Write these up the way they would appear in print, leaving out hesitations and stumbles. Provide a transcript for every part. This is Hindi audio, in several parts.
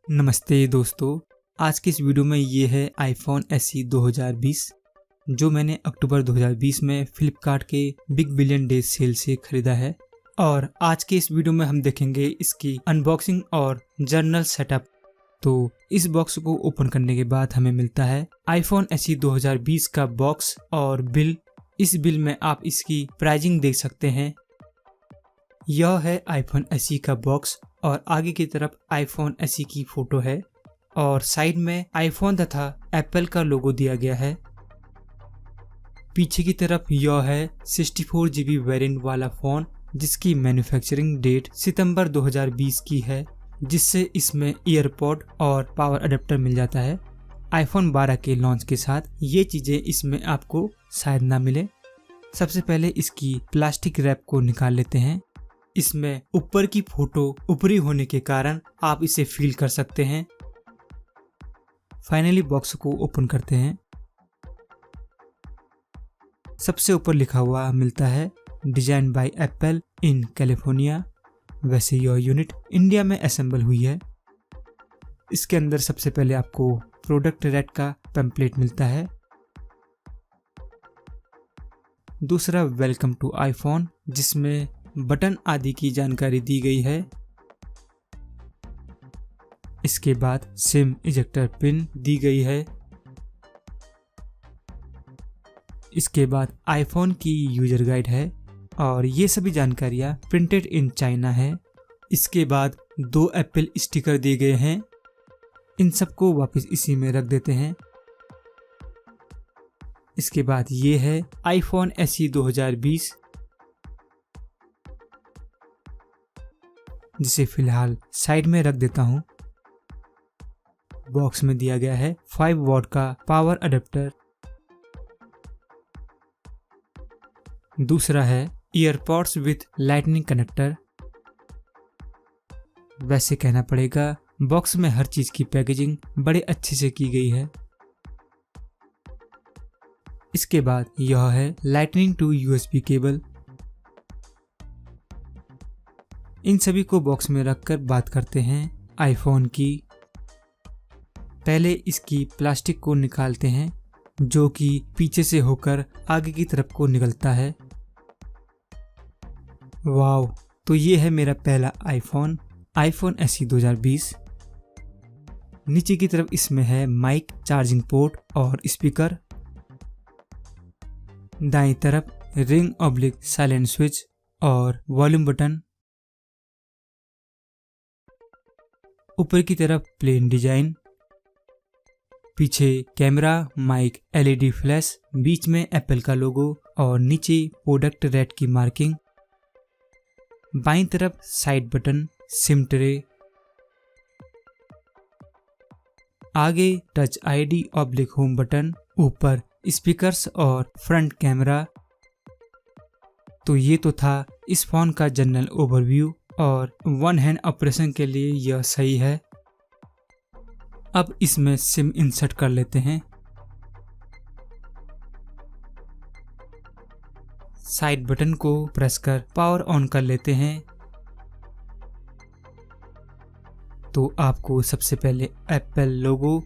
नमस्ते दोस्तों, आज की इस वीडियो में ये है iPhone SE 2020 जो मैंने अक्टूबर 2020 में फ्लिपकार्ट के बिग बिलियन डेज सेल से खरीदा है। और आज के इस वीडियो में हम देखेंगे इसकी अनबॉक्सिंग और जर्नल सेटअप। तो इस बॉक्स को ओपन करने के बाद हमें मिलता है iPhone SE 2020 का बॉक्स और बिल। इस बिल में आप इसकी प्राइसिंग देख सकते हैं। यह है iPhone SE का बॉक्स और आगे की तरफ iPhone SE की फोटो है और साइड में iPhone तथा एप्पल का लोगो दिया गया है। पीछे की तरफ यह है 64 GB वेरिएंट वाला फोन जिसकी मैन्युफैक्चरिंग डेट सितंबर 2020 की है, जिससे इसमें ईयरपॉड और पावर अडेप्टर मिल जाता है। iPhone 12 के लॉन्च के साथ ये चीजें इसमें आपको शायद ना मिले। सबसे पहले इसकी प्लास्टिक रैप को निकाल लेते हैं। इसमें ऊपर की फोटो ऊपरी होने के कारण आप इसे फील कर सकते हैं। फाइनली बॉक्स को ओपन करते हैं। सबसे ऊपर लिखा हुआ मिलता है design by apple in California. वैसे यह यूनिट इंडिया में असेंबल हुई है। इसके अंदर सबसे पहले आपको प्रोडक्ट रेट का पैम्पलेट मिलता है। दूसरा वेलकम टू आईफोन, जिसमें बटन आदि की जानकारी दी गई है। इसके बाद सिम इजेक्टर पिन दी गई है। इसके बाद आईफोन की यूजर गाइड है और ये सभी जानकारियां प्रिंटेड इन चाइना है। इसके बाद 2 एप्पल स्टिकर दिए गए हैं। इन सबको वापस इसी में रख देते हैं। इसके बाद ये है iPhone SE 2020, जिसे फिलहाल साइड में रख देता हूं। बॉक्स में दिया गया है 5 वॉट का पावर अडेप्टर। दूसरा है ईयरपॉड्स विथ लाइटनिंग कनेक्टर। वैसे कहना पड़ेगा बॉक्स में हर चीज की पैकेजिंग बड़े अच्छे से की गई है। इसके बाद यह है लाइटनिंग टू USB केबल। इन सभी को बॉक्स में रखकर बात करते हैं आईफोन की। पहले इसकी प्लास्टिक को निकालते हैं जो कि पीछे से होकर आगे की तरफ को निकलता है। वाव, तो ये है मेरा पहला iPhone SE 2020। नीचे की तरफ इसमें है माइक, चार्जिंग पोर्ट और स्पीकर। दाईं तरफ रिंग/ साइलेंट स्विच और वॉल्यूम बटन। ऊपर की तरफ प्लेन डिजाइन। पीछे कैमरा, माइक, LED फ्लैश, बीच में एप्पल का लोगो और नीचे प्रोडक्ट रेट की मार्किंग। बाईं तरफ साइड बटन, सिम ट्रे। आगे टच ID/ होम बटन। ऊपर स्पीकर्स और फ्रंट कैमरा। तो ये तो था इस फोन का जनरल ओवरव्यू और वन हैंड ऑपरेशन के लिए यह सही है। अब इसमें सिम इंसर्ट कर लेते हैं। साइड बटन को प्रेस कर पावर ऑन कर लेते हैं। तो आपको सबसे पहले एप्पल लोगो,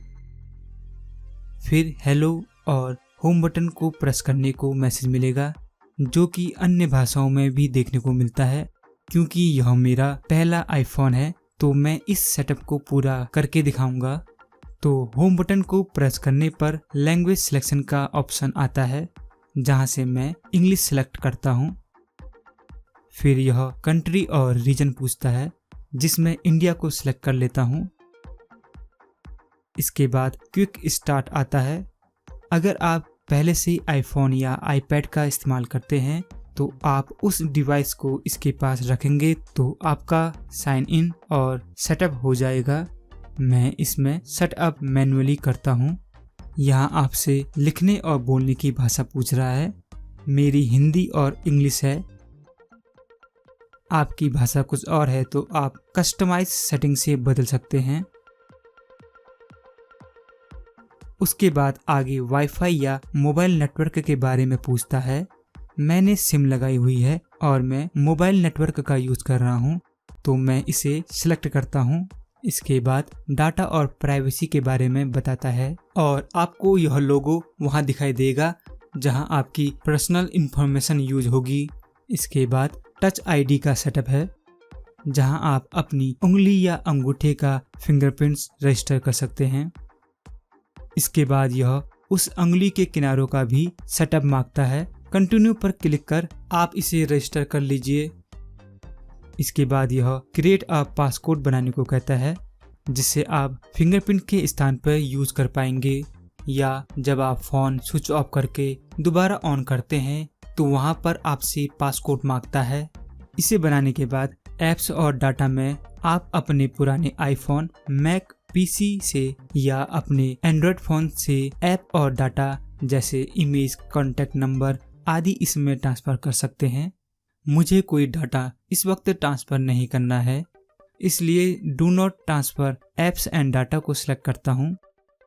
फिर हेलो और होम बटन को प्रेस करने को मैसेज मिलेगा, जो कि अन्य भाषाओं में भी देखने को मिलता है। क्योंकि यह मेरा पहला आईफोन है तो मैं इस सेटअप को पूरा करके दिखाऊंगा। तो होम बटन को प्रेस करने पर लैंग्वेज सिलेक्शन का ऑप्शन आता है, जहां से मैं इंग्लिश सेलेक्ट करता हूं। फिर यह कंट्री और रीजन पूछता है, जिसमें इंडिया को सिलेक्ट कर लेता हूं। इसके बाद क्विक स्टार्ट आता है। अगर आप पहले से आईफोन या आईपैड का इस्तेमाल करते हैं तो आप उस डिवाइस को इसके पास रखेंगे तो आपका साइन इन और सेटअप हो जाएगा। मैं इसमें सेटअप मैन्युअली करता हूँ। यहाँ आपसे लिखने और बोलने की भाषा पूछ रहा है। मेरी हिंदी और इंग्लिश है। आपकी भाषा कुछ और है तो आप कस्टमाइज सेटिंग से बदल सकते हैं। उसके बाद आगे वाईफाई या मोबाइल नेटवर्क के बारे में पूछता है। मैंने सिम लगाई हुई है और मैं मोबाइल नेटवर्क का यूज कर रहा हूँ, तो मैं इसे सिलेक्ट करता हूँ। इसके बाद डाटा और प्राइवेसी के बारे में बताता है और आपको यह लोगो वहां दिखाई देगा जहां आपकी पर्सनल इंफॉर्मेशन यूज होगी। इसके बाद टच आईडी का सेटअप है जहां आप अपनी उंगली या अंगूठे का फिंगरप्रिंट्स रजिस्टर कर सकते हैं। इसके बाद यह उस उंगली के किनारों का भी सेटअप मांगता है। कंटिन्यू पर क्लिक कर आप इसे रजिस्टर कर लीजिए। इसके बाद यह क्रिएट अ पासकोड बनाने को कहता है जिससे आप फिंगरप्रिंट के स्थान पर यूज कर पाएंगे, या जब आप फोन स्विच ऑफ करके दोबारा ऑन करते हैं तो वहां पर आपसे पासकोड मांगता है। इसे बनाने के बाद ऐप्स और डाटा में आप अपने पुराने आईफोन, मैक, पीसी से या अपने एंड्रॉयड फोन से ऐप और डाटा जैसे इमेज, कॉन्टैक्ट नंबर आदि इसमें ट्रांसफर कर सकते हैं। मुझे कोई डाटा इस वक्त ट्रांसफर नहीं करना है, इसलिए do not transfer apps and data को सिलेक्ट करता हूँ।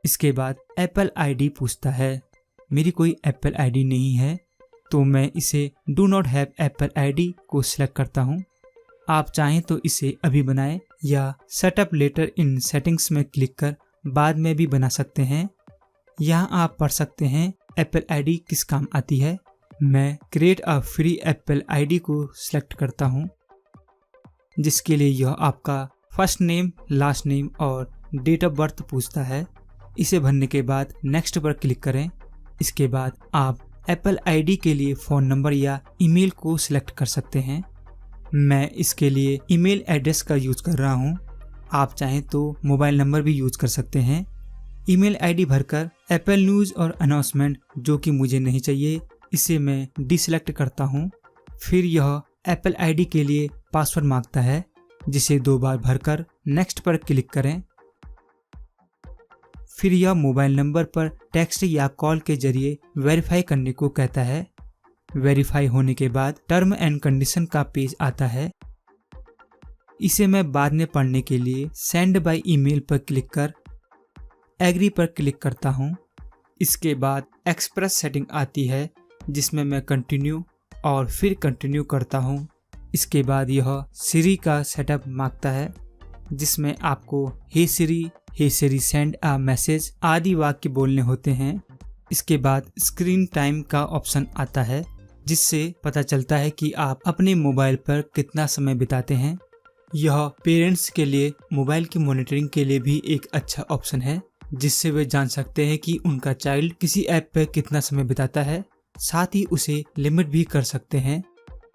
इसके बाद एप्पल आईडी पूछता है। मेरी कोई एप्पल आईडी नहीं है तो मैं इसे do not have Apple ID को सिलेक्ट करता हूँ। आप चाहें तो इसे अभी बनाएं या सेटअप लेटर इन सेटिंग्स में क्लिक कर बाद में भी बना सकते हैं। यहाँ आप पढ़ सकते हैं एप्पल आईडी किस काम आती है। मैं create a free Apple ID को सिलेक्ट करता हूँ जिसके लिए यह आपका फर्स्ट नेम, लास्ट नेम और डेट ऑफ बर्थ पूछता है। इसे भरने के बाद नेक्स्ट पर क्लिक करें। इसके बाद आप एप्पल आईडी के लिए फ़ोन नंबर या ईमेल को सिलेक्ट कर सकते हैं। मैं इसके लिए ईमेल एड्रेस का यूज कर रहा हूँ। आप चाहें तो मोबाइल नंबर भी यूज कर सकते हैं। ईमेल आईडी भरकर एप्पल न्यूज़ और अनाउंसमेंट जो कि मुझे नहीं चाहिए इसे मैं डिसेलेक्ट करता हूँ। फिर यह एप्पल आईडी के लिए पासवर्ड मांगता है जिसे 2 बार भरकर नेक्स्ट पर क्लिक करें। फिर यह मोबाइल नंबर पर टेक्स्ट या कॉल के जरिए वेरीफाई करने को कहता है। वेरीफाई होने के बाद टर्म एंड कंडीशन का पेज आता है। इसे मैं बाद में पढ़ने के लिए सेंड बाय ईमेल पर क्लिक कर एग्री पर क्लिक करता हूँ। इसके बाद एक्सप्रेस सेटिंग आती है जिसमें मैं कंटिन्यू और फिर कंटिन्यू करता हूँ। इसके बाद यह सिरी का सेटअप मांगता है जिसमें आपको हे सिरी सेंड अ मैसेज आदि वाक्य बोलने होते हैं। इसके बाद स्क्रीन टाइम का ऑप्शन आता है जिससे पता चलता है कि आप अपने मोबाइल पर कितना समय बिताते हैं। यह पेरेंट्स के लिए मोबाइल की मॉनिटरिंग के लिए भी एक अच्छा ऑप्शन है जिससे वे जान सकते हैं कि उनका चाइल्ड किसी ऐप पर कितना समय बिताता है, साथ ही उसे लिमिट भी कर सकते हैं।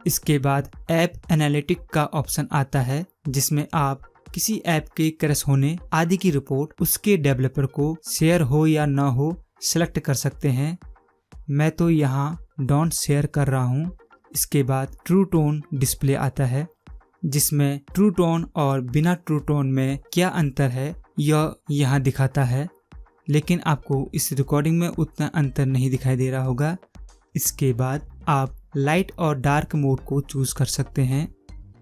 इसके बाद ऐप एनालिटिक का ऑप्शन आता है जिसमें आप किसी ऐप के क्रैश होने आदि की रिपोर्ट उसके डेवलपर को शेयर हो या ना हो सिलेक्ट कर सकते हैं। मैं तो यहाँ डोंट शेयर कर रहा हूँ। इसके बाद ट्रू टोन डिस्प्ले आता है जिसमें ट्रू टोन और बिना ट्रू टोन में क्या अंतर है यह यहाँ दिखाता है, लेकिन आपको इस रिकॉर्डिंग में उतना अंतर नहीं दिखाई दे रहा होगा। इसके बाद आप लाइट और डार्क मोड को चूज कर सकते हैं।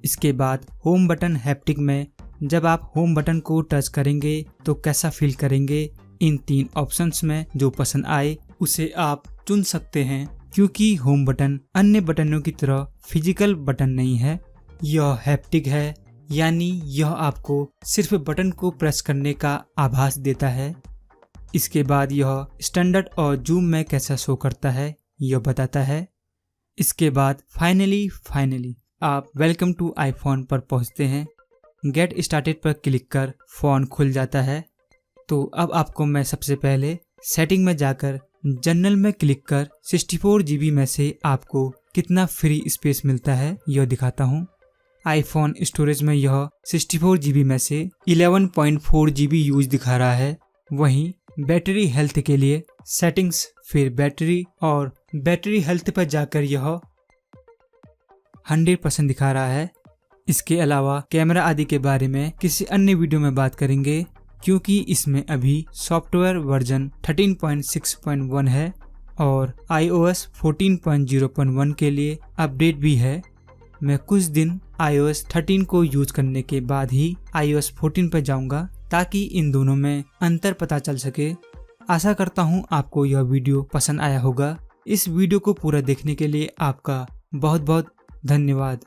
इसके बाद होम बटन हैप्टिक में जब आप होम बटन को टच करेंगे तो कैसा फील करेंगे, इन 3 ऑप्शंस में जो पसंद आए उसे आप चुन सकते हैं। क्योंकि होम बटन अन्य बटनों की तरह फिजिकल बटन नहीं है, यह हैप्टिक है, यानी यह आपको सिर्फ बटन को प्रेस करने का आभास देता है। इसके बाद यह स्टैंडर्ड और जूम में कैसा शो करता है यह बताता है। इसके बाद फाइनली आप वेलकम टू आईफोन पर पहुंचते हैं। गेट स्टार्टेड पर क्लिक कर फ़ोन खुल जाता है। तो अब आपको मैं सबसे पहले सेटिंग में जाकर जनरल में क्लिक कर 64 GB में से आपको कितना फ्री स्पेस मिलता है यह दिखाता हूँ। आईफोन स्टोरेज में यह 64 GB में से 11.4 GB यूज दिखा रहा है। वहीं बैटरी हेल्थ के लिए सेटिंग्स, फिर बैटरी और बैटरी हेल्थ पर जाकर यह 100% दिखा रहा है। इसके अलावा कैमरा आदि के बारे में किसी अन्य वीडियो में बात करेंगे क्योंकि इसमें अभी सॉफ्टवेयर वर्जन 13.6.1 है और iOS 14.0.1 के लिए अपडेट भी है। मैं कुछ दिन iOS 13 को यूज करने के बाद ही iOS 14 पर जाऊंगा ताकि इन दोनों में अंतर पता चल सके। आशा करता हूं आपको यह वीडियो पसंद आया होगा। इस वीडियो को पूरा देखने के लिए आपका बहुत बहुत धन्यवाद।